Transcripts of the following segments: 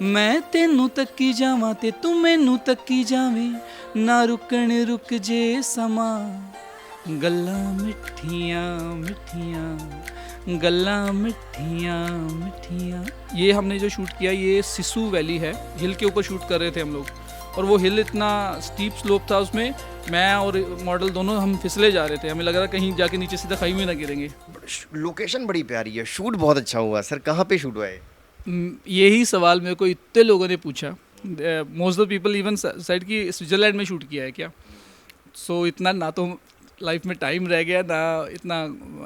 मैं तेनू तक्की जावां ते तू मैनू तक्की जावें, ना रुकण रुक जे समा, गल्लां मिठियां मिठियां, गल्लां मिठियां मिठियां। ये हमने जो शूट किया ये सिसु वैली है, हिल के ऊपर शूट कर रहे थे हम लोग। और वो हिल इतना स्टीप स्लोप था, उसमें मैं और मॉडल दोनों हम फिसले जा रहे थे, हमें लग रहा कहीं जाके नीचे सीधा खाई में ना गिरेंगे। लोकेशन बड़ी प्यारी है, शूट बहुत अच्छा हुआ सर। कहाँ पे शूट हुआ है? यही सवाल मेरे को इतने लोगों ने पूछा। Most of people even side कि स्विट्ज़रलैंड में शूट किया है क्या। सो इतना ना तो लाइफ में टाइम रह गया, ना इतना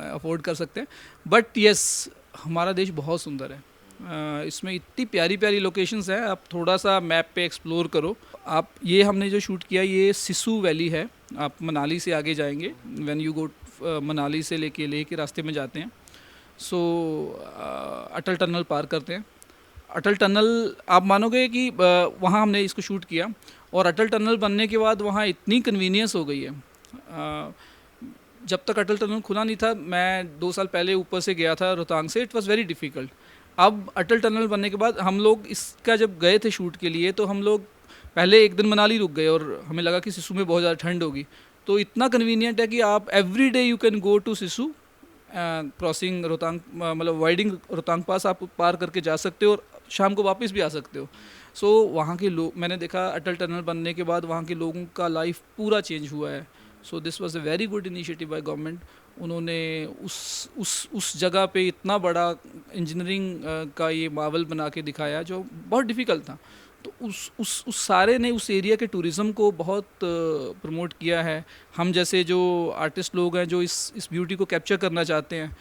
अफोर्ड कर सकते हैं। बट यस, हमारा देश बहुत सुंदर है। इसमें इतनी प्यारी प्यारी लोकेशंस हैं, आप थोड़ा सा मैप पे एक्सप्लोर करो। आप ये हमने जो शूट किया ये सिसु वैली है, आप मनाली से आगे जाएंगे। व्हेन यू गो मनाली से लेह के रास्ते में जाते हैं, सो अटल टनल पार करते हैं। अटल टनल आप मानोगे कि वहाँ हमने इसको शूट किया, और अटल टनल बनने के बाद वहाँ इतनी कन्वीनियंस हो गई है। जब तक अटल टनल खुला नहीं था, मैं 2 साल पहले ऊपर से गया था रोहतांग से, इट वाज़ वेरी डिफ़िकल्ट। अब अटल टनल बनने के बाद हम लोग इसका जब गए थे शूट के लिए, तो हम लोग पहले एक दिन मनाली रुक गए, और हमें लगा कि सिसु में बहुत ज़्यादा ठंड होगी। तो इतना कन्वीनियंट है कि आप every day you can go to Sissu, crossing Rohtang, मतलब वाइडिंग रोहतांग पास आप पार करके जा सकते हो, और शाम को वापस भी आ सकते हो। सो वहाँ के लोग, मैंने देखा अटल टनल बनने के बाद वहाँ के लोगों का लाइफ पूरा चेंज हुआ है। So this was a very good initiative by government. उन्होंने उस जगह पे इतना बड़ा इंजीनियरिंग का ये मावल बना के दिखाया जो बहुत डिफ़िकल्ट था। तो उस सारे ने उस एरिया के टूरिज़्म को बहुत प्रमोट किया है। हम जैसे जो आर्टिस्ट लोग हैं जो इस ब्यूटी को कैप्चर करना चाहते हैं,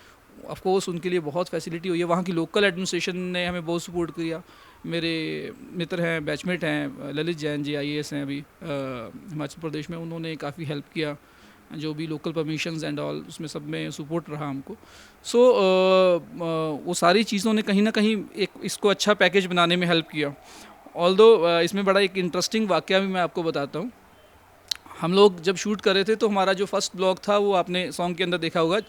ऑफ कोर्स उनके लिए बहुत फैसिलिटी हुई है। वहाँ की लोकल एडमिनिस्ट्रेशन ने हमें बहुत सपोर्ट किया। मेरे मित्र हैं, बैचमेट हैं, ललित जैन जी IAS हैं अभी हिमाचल प्रदेश में, उन्होंने काफ़ी हेल्प किया। जो भी लोकल परमिशंस एंड ऑल, उसमें सब में सपोर्ट रहा हमको। सो वो सारी चीज़ों ने कहीं ना कहीं एक इसको अच्छा पैकेज बनाने में हेल्प किया। ऑल्दो इसमें बड़ा एक इंटरेस्टिंग वाक़या भी मैं आपको बताता हूँ। हम लोग जब शूट कर रहे थे तो हमारा जो फर्स्ट ब्लॉग था वो आपने सॉन्ग के अंदर देखा होगा,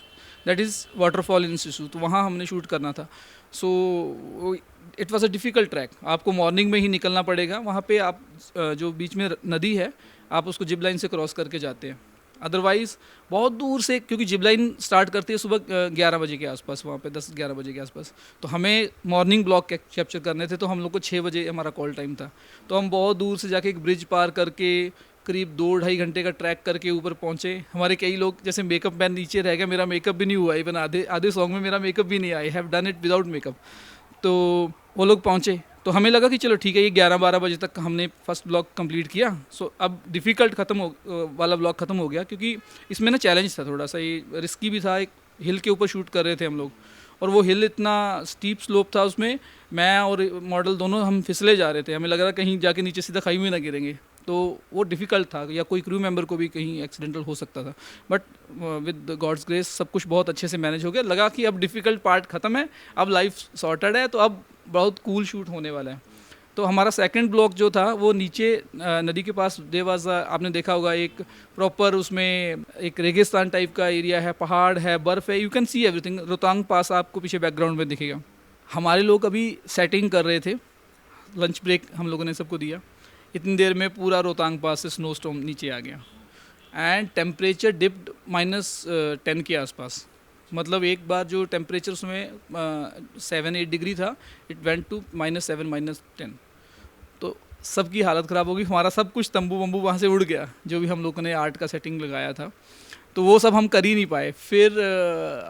that is waterfall in Sissu. तो वहाँ हमने शूट करना था। So it was a difficult track, आपको मॉर्निंग में ही निकलना पड़ेगा। वहाँ पे आप जो बीच में नदी है, आप उसको जिप लाइन से क्रॉस करके जाते हैं। अदरवाइज़ बहुत दूर से, क्योंकि जिप लाइन स्टार्ट करती है सुबह 11 बजे के आसपास, वहाँ पे 10-11 बजे के आसपास। तो हमें मॉर्निंग ब्लॉग कैप्चर करने थे, तो हम लोग को 6 बजे हमारा कॉल टाइम था। तो हम बहुत दूर से जाके एक ब्रिज पार करके करीब 2-2.5 घंटे का ट्रैक करके ऊपर पहुँचे। हमारे कई लोग, जैसे मेकअप मैन नीचे रह गया, मेरा मेकअप भी नहीं हुआ, इवन आधे आधे सॉन्ग में मेरा मेकअप भी नहीं आया, I have done it without makeup. तो वो लोग पहुँचे, तो हमें लगा कि चलो ठीक है, ये 11-12 बजे तक हमने फर्स्ट ब्लॉग कंप्लीट किया। सो अब डिफ़िकल्ट वाला ब्लॉग ख़त्म हो गया, क्योंकि इसमें ना चैलेंज था थोड़ा सा, ये रिस्की भी था। एक हिल के ऊपर शूट कर रहे थे हम लोग, और वो हिल इतना स्टीप स्लोप था, उसमें मैं और मॉडल दोनों हम फिसले जा रहे थे, हमें लग रहा कहीं जाके नीचे सीधा खाई में ना गिरेंगे। तो वो डिफ़िकल्ट था, या कोई क्रू मेंबर को भी कहीं एक्सीडेंटल हो सकता था। बट विद गॉड्स ग्रेस सब कुछ बहुत अच्छे से मैनेज हो गया। लगा कि अब डिफ़िकल्ट पार्ट ख़त्म है, अब लाइफ सॉर्टेड है, तो अब बहुत कूल शूट होने वाला है। तो हमारा सेकंड ब्लॉक जो था वो नीचे नदी के पास, देवाजा आपने देखा होगा, एक प्रॉपर उसमें एक रेगिस्तान टाइप का एरिया है, पहाड़ है, बर्फ़ है, you can see everything. Rohtang pass आपको पीछे बैकग्राउंड में दिखेगा। हमारे लोग अभी सेटिंग कर रहे थे, लंच ब्रेक हम लोगों ने सबको दिया। इतनी देर में पूरा रोहतांग पास से स्नो स्टॉर्म नीचे आ गया, एंड टेम्परेचर डिप्ड -10 के आसपास। मतलब एक बार जो टेम्परेचर उसमें 7-8 डिग्री था, इट वेंट टू -7 -10। तो सबकी हालत ख़राब होगी। हमारा सब कुछ तंबू वंबू वहाँ से उड़ गया, जो भी हम लोगों ने आर्ट का सेटिंग लगाया था, तो वो सब हम कर ही नहीं पाए। फिर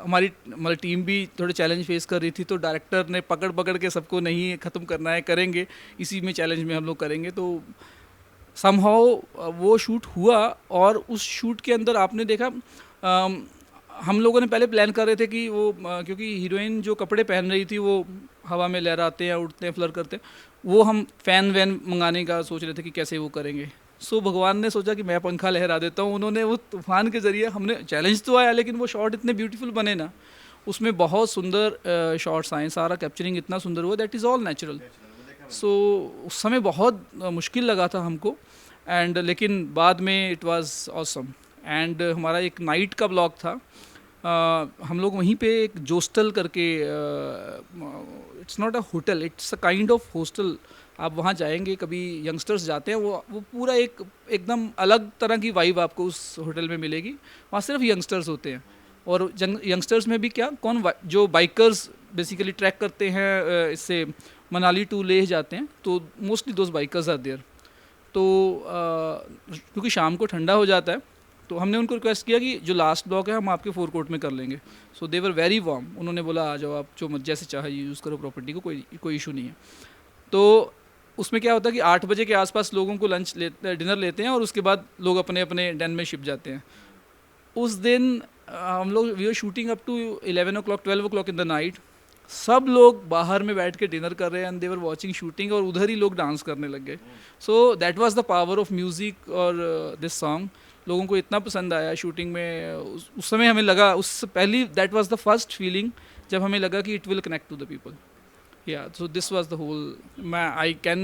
हमारी टीम भी थोड़े चैलेंज फेस कर रही थी, तो डायरेक्टर ने पकड़ पकड़ के सबको, नहीं ख़त्म करना है, करेंगे, इसी में चैलेंज में हम लोग करेंगे। तो समहाउ वो शूट हुआ, और उस शूट के अंदर आपने देखा हम लोगों ने पहले प्लान कर रहे थे कि वो क्योंकि हीरोइन जो कपड़े पहन रही थी वो हवा में लहराते हैं, उड़ते हैं, फ्लर करते हैं, वो हम फ़ैन वैन मंगाने का सोच रहे थे कि कैसे वो करेंगे। सो भगवान ने सोचा कि मैं पंखा लहरा देता हूँ। उन्होंने वो तूफ़ान के ज़रिए, हमने चैलेंज तो आया, लेकिन वो शॉट इतने ब्यूटीफुल बने ना, उसमें बहुत सुंदर शॉट्स आए, सारा कैप्चरिंग इतना सुंदर हुआ, दैट इज़ ऑल नेचुरल। सो उस समय बहुत मुश्किल लगा था हमको, एंड लेकिन बाद में इट वाज ऑसम। एंड हमारा एक नाइट का ब्लॉग था, हम लोग वहीं पे एक जोस्टल करके, it's not a hotel, it's a kind of hostel. आप वहाँ जाएंगे, कभी यंगस्टर्स जाते हैं, वो पूरा एकदम अलग तरह की वाइब आपको उस होटल में मिलेगी। वहाँ सिर्फ यंगस्टर्स होते हैं, और यंगस्टर्स में भी क्या, जो बाइकर्स बेसिकली ट्रैक करते हैं, इससे मनाली टू लेह जाते हैं, तो mostly those bikers are there. तो क्योंकि शाम को ठंडा हो जाता है, तो हमने उनको रिक्वेस्ट किया कि जो लास्ट ब्लॉक है हम आपके फोर कोर्ट में कर लेंगे। सो दे वर वेरी वार्म, उन्होंने बोला आ जाओ आप, जो जैसे चाहे यूज़ करो प्रॉपर्टी को, कोई इशू नहीं है। तो उसमें क्या होता है कि 8 बजे के आसपास लोगों को डिनर लेते हैं, और उसके बाद लोग अपने अपने डैन में शिप जाते हैं। उस दिन हम लोग we are shooting up to 11 o'clock 12 o'clock in the night. सब लोग बाहर में बैठ के डिनर कर रहे हैं, and they were watching shooting, और उधर ही लोग डांस करने लग गए। So that was the power of music और दिस सॉन्ग। लोगों को इतना पसंद आया शूटिंग में। उस समय हमें लगा, उस पहली that was the first feeling जब हमें लगा कि it will connect to the people. Yeah, so this was the whole. I can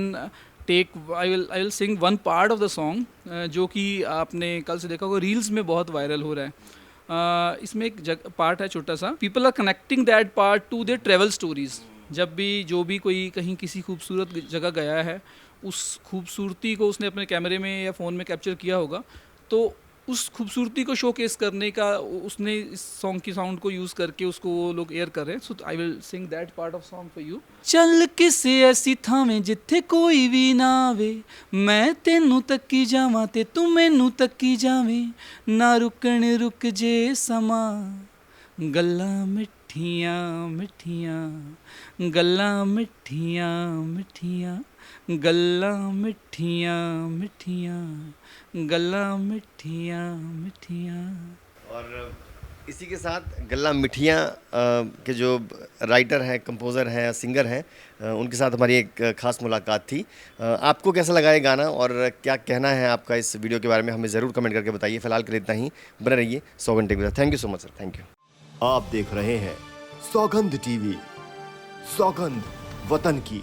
take. I will sing one part of the song, जो कि आपने कल से देखा होगा, रील्स में बहुत वायरल हो रहा है। इसमें एक पार्ट है छोटा सा। People are connecting that part to their travel stories. जब भी जो भी कोई कहीं किसी खूबसूरत जगह गया है, उस खूबसूरती को उसने अपने कैमरे में या फ़ोन में कैप्चर किया होगा, तो उस खूबसूरती को शोकेस करने का उसने इस सॉन्ग की साउंड को यूज़ करके उसको वो लोग एयर कर रहे हैं। So I will sing that part of song for you. चल किसे ऐसी थावें जिथे कोई भी ना आवे, मैं तेनू तक्की जावां ते तू मैनू तक्की जावें, ना रुकण रुक जे समा, गल्लां मिठियां मिठियां, गल्लां मिठियां मिठियां, गल्लां मिठियां मिठियां, गल्लां मिठियां मिठियां। और इसी के साथ गल्ला मिठियाँ के जो राइटर हैं, कंपोज़र हैं, सिंगर हैं, उनके साथ हमारी एक ख़ास मुलाकात थी। आपको कैसा लगा ये गाना, और क्या कहना है आपका इस वीडियो के बारे में, हमें ज़रूर कमेंट करके बताइए। फिलहाल के लिए इतना ही। बने रहिए Saugandh TV. Thank you so much sir, thank you. आप देख रहे हैं सौगंध टीवी, सौगंध वतन की।